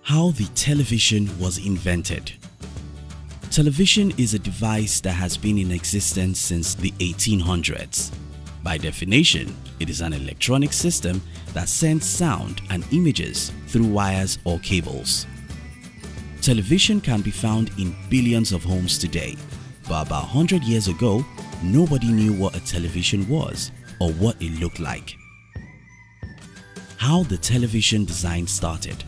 How the television was invented. Television is a device that has been in existence since the 1800s. By definition, it is an electronic system that sends sound and images through wires or cables. Television can be found in billions of homes today, but about 100 years ago, nobody knew what a television was or what it looked like. How the television design started.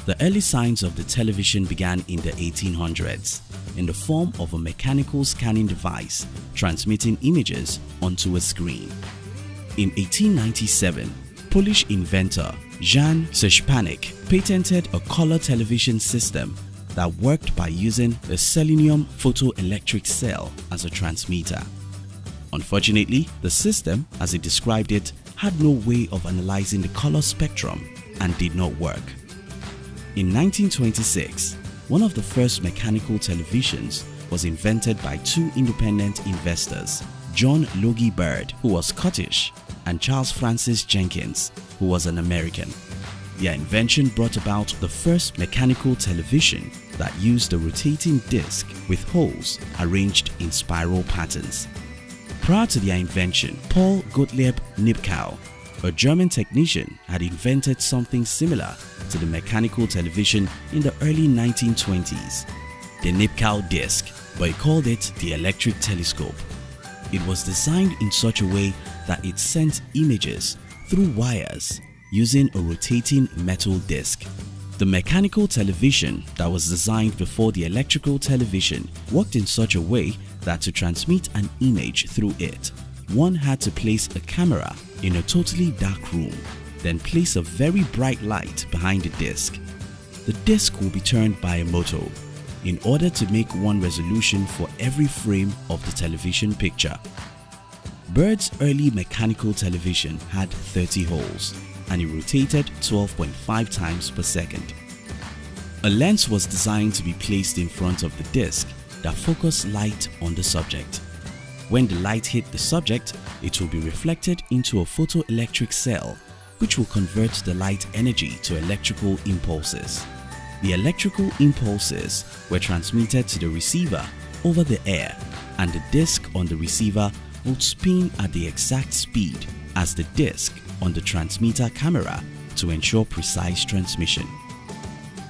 The early signs of the television began in the 1800s in the form of a mechanical scanning device transmitting images onto a screen. In 1897, Polish inventor Jan Szczepanik patented a color television system that worked by using a selenium photoelectric cell as a transmitter. Unfortunately, the system, as he described it, had no way of analyzing the color spectrum and did not work. In 1926, one of the first mechanical televisions was invented by two independent investors, John Logie Baird, who was Scottish, and Charles Francis Jenkins, who was an American. Their invention brought about the first mechanical television that used a rotating disc with holes arranged in spiral patterns. Prior to their invention, Paul Gottlieb Nipkow, a German technician, had invented something similar to the mechanical television in the early 1920s, the Nipkow disc, but he called it the electric telescope. It was designed in such a way that it sent images through wires using a rotating metal disc. The mechanical television that was designed before the electrical television worked in such a way that to transmit an image through it, one had to place a camera in a totally dark room, then place a very bright light behind the disc. The disc will be turned by a motor in order to make one resolution for every frame of the television picture. Baird's early mechanical television had 30 holes and it rotated 12.5 times per second. A lens was designed to be placed in front of the disc that focused light on the subject. When the light hit the subject, it will be reflected into a photoelectric cell, which will convert the light energy to electrical impulses. The electrical impulses were transmitted to the receiver over the air, and the disc on the receiver would spin at the exact speed as the disc on the transmitter camera to ensure precise transmission.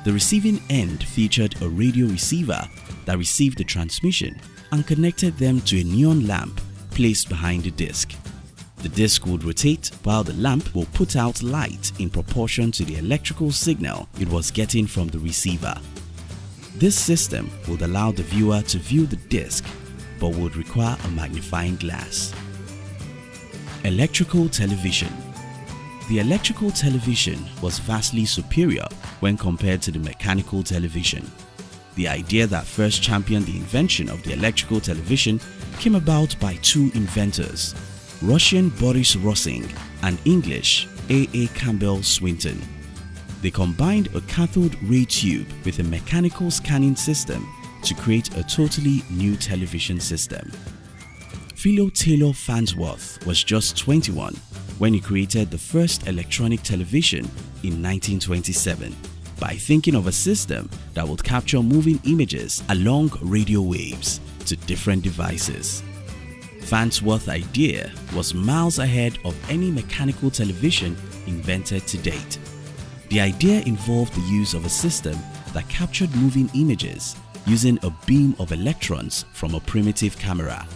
The receiving end featured a radio receiver that received the transmission and connected them to a neon lamp placed behind the disc. The disc would rotate while the lamp will put out light in proportion to the electrical signal it was getting from the receiver. This system would allow the viewer to view the disc but would require a magnifying glass. Electrical television. The electrical television was vastly superior when compared to the mechanical television. The idea that first championed the invention of the electrical television came about by two inventors, Russian Boris Rossing and English A. Campbell Swinton. They combined a cathode ray tube with a mechanical scanning system to create a totally new television system. Philo Taylor Farnsworth was just 21 when he created the first electronic television in 1927 by thinking of a system that would capture moving images along radio waves to different devices. Farnsworth's idea was miles ahead of any mechanical television invented to date. The idea involved the use of a system that captured moving images using a beam of electrons from a primitive camera.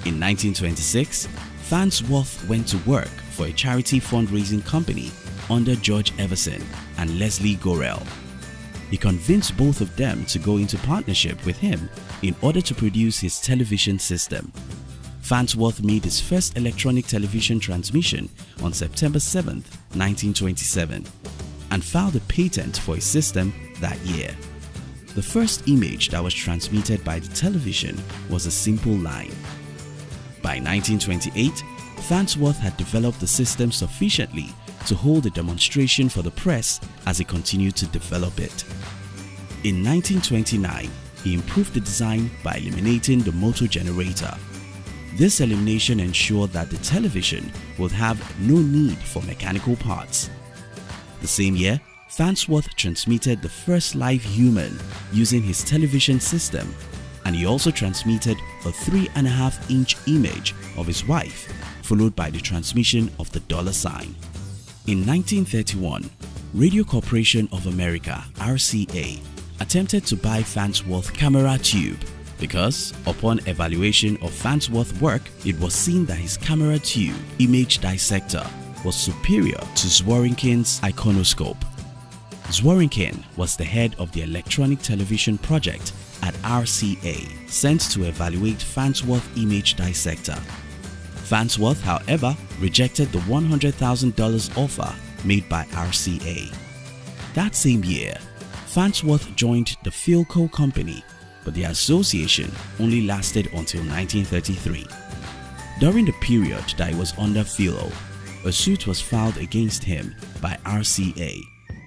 In 1926, Farnsworth went to work for a charity fundraising company under George Everson and Leslie Gorel. He convinced both of them to go into partnership with him in order to produce his television system. Farnsworth made his first electronic television transmission on September 7, 1927 and filed a patent for his system that year. The first image that was transmitted by the television was a simple line. By 1928, Farnsworth had developed the system sufficiently to hold a demonstration for the press as he continued to develop it. In 1929, he improved the design by eliminating the motor generator. This elimination ensured that the television would have no need for mechanical parts. The same year, Farnsworth transmitted the first live human using his television system, and he also transmitted a 3.5-inch image of his wife, followed by the transmission of the $sign. In 1931, Radio Corporation of America (RCA) attempted to buy Farnsworth's camera tube because, upon evaluation of Farnsworth's work, it was seen that his camera tube image dissector was superior to Zworykin's iconoscope. Zworykin was the head of the electronic television project at RCA, sent to evaluate Farnsworth's image dissector. Farnsworth, however, rejected the $100,000 offer made by RCA. That same year, Farnsworth joined the Philco Company, but the association only lasted until 1933. During the period that he was under Philo, a suit was filed against him by RCA,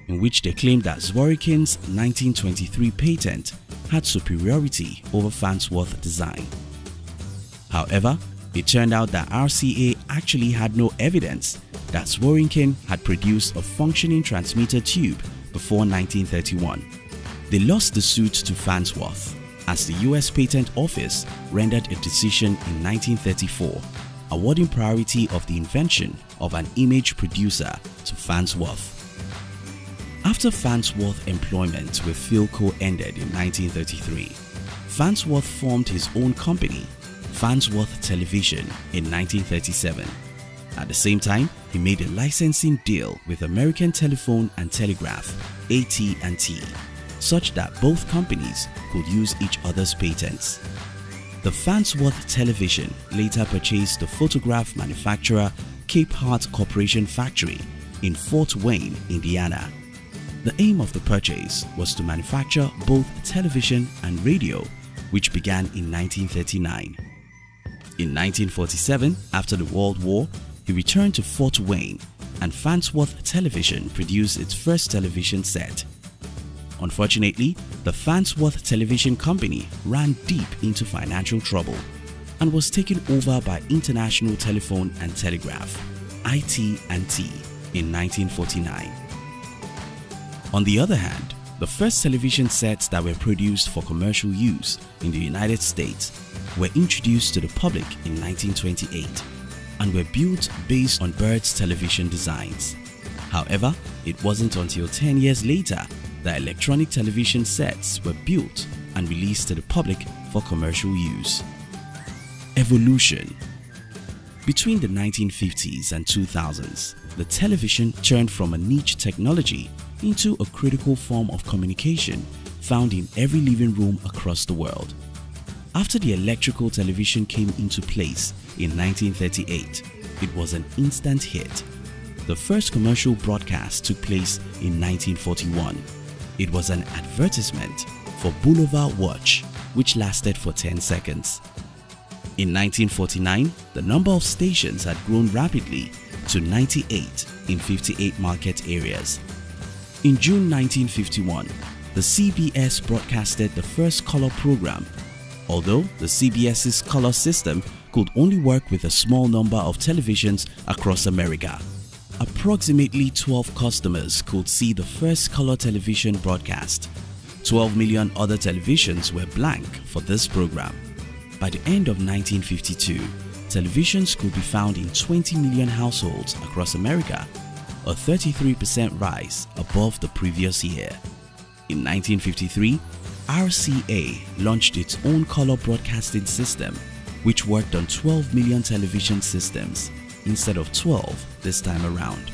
in which they claimed that Zworykin's 1923 patent had superiority over Farnsworth's design. However, it turned out that RCA actually had no evidence that Zworykin had produced a functioning transmitter tube before 1931. They lost the suit to Farnsworth, as the US Patent Office rendered a decision in 1934 awarding priority of the invention of an image producer to Farnsworth. After Farnsworth's employment with Philco ended in 1933, Farnsworth formed his own company, Farnsworth Television, in 1937. At the same time, he made a licensing deal with American Telephone and Telegraph (AT&T), such that both companies could use each other's patents. The Farnsworth Television later purchased the photograph manufacturer Capehart Corporation factory in Fort Wayne, Indiana. The aim of the purchase was to manufacture both television and radio, which began in 1939. In 1947, after the World War, he returned to Fort Wayne, and Farnsworth Television produced its first television set. Unfortunately, the Farnsworth Television Company ran deep into financial trouble and was taken over by International Telephone and Telegraph (IT&T) in 1949. On the other hand, the first television sets that were produced for commercial use in the United States were introduced to the public in 1928 and were built based on Bird's television designs. However, it wasn't until 10 years later that electronic television sets were built and released to the public for commercial use. Evolution. Between the 1950s and 2000s, the television turned from a niche technology into a critical form of communication found in every living room across the world. After the electrical television came into place in 1938, it was an instant hit. The first commercial broadcast took place in 1941. It was an advertisement for Boulevard Watch, which lasted for 10 seconds. In 1949, the number of stations had grown rapidly to 98 in 58 market areas. In June 1951, the CBS broadcasted the first color program, although the CBS's color system could only work with a small number of televisions across America. Approximately 12 customers could see the first color television broadcast. 12 million other televisions were blank for this program. By the end of 1952, televisions could be found in 20 million households across America, a 33% rise above the previous year. In 1953, RCA launched its own color broadcasting system, which worked on 12 million television systems instead of 12 this time around.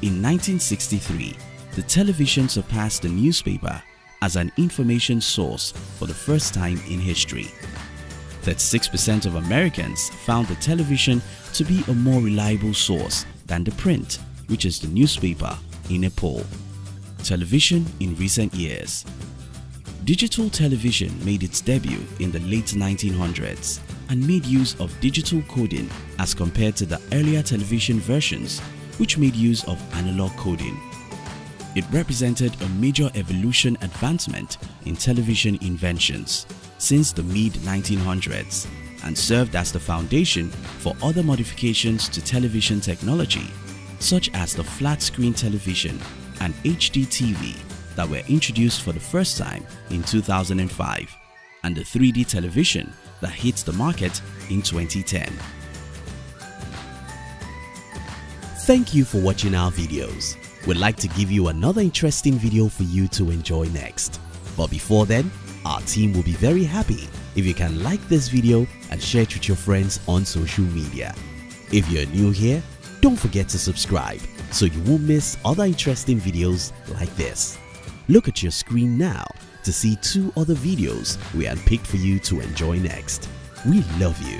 In 1963, the television surpassed the newspaper as an information source for the first time in history. 36% of Americans found the television to be a more reliable source than the print, which is the newspaper, in a poll. Television in recent years. Digital television made its debut in the late 1900s and made use of digital coding as compared to the earlier television versions, which made use of analog coding. It represented a major evolution advancement in television inventions since the mid-1900s and served as the foundation for other modifications to television technology, such as the flat-screen television and HD TV that were introduced for the first time in 2005, and the 3D television that hit the market in 2010. Thank you for watching our videos. We'd like to give you another interesting video for you to enjoy next. But before then, our team will be very happy if you can like this video and share it with your friends on social media. If you're new here, don't forget to subscribe so you won't miss other interesting videos like this. Look at your screen now to see 2 other videos we handpicked for you to enjoy next. We love you.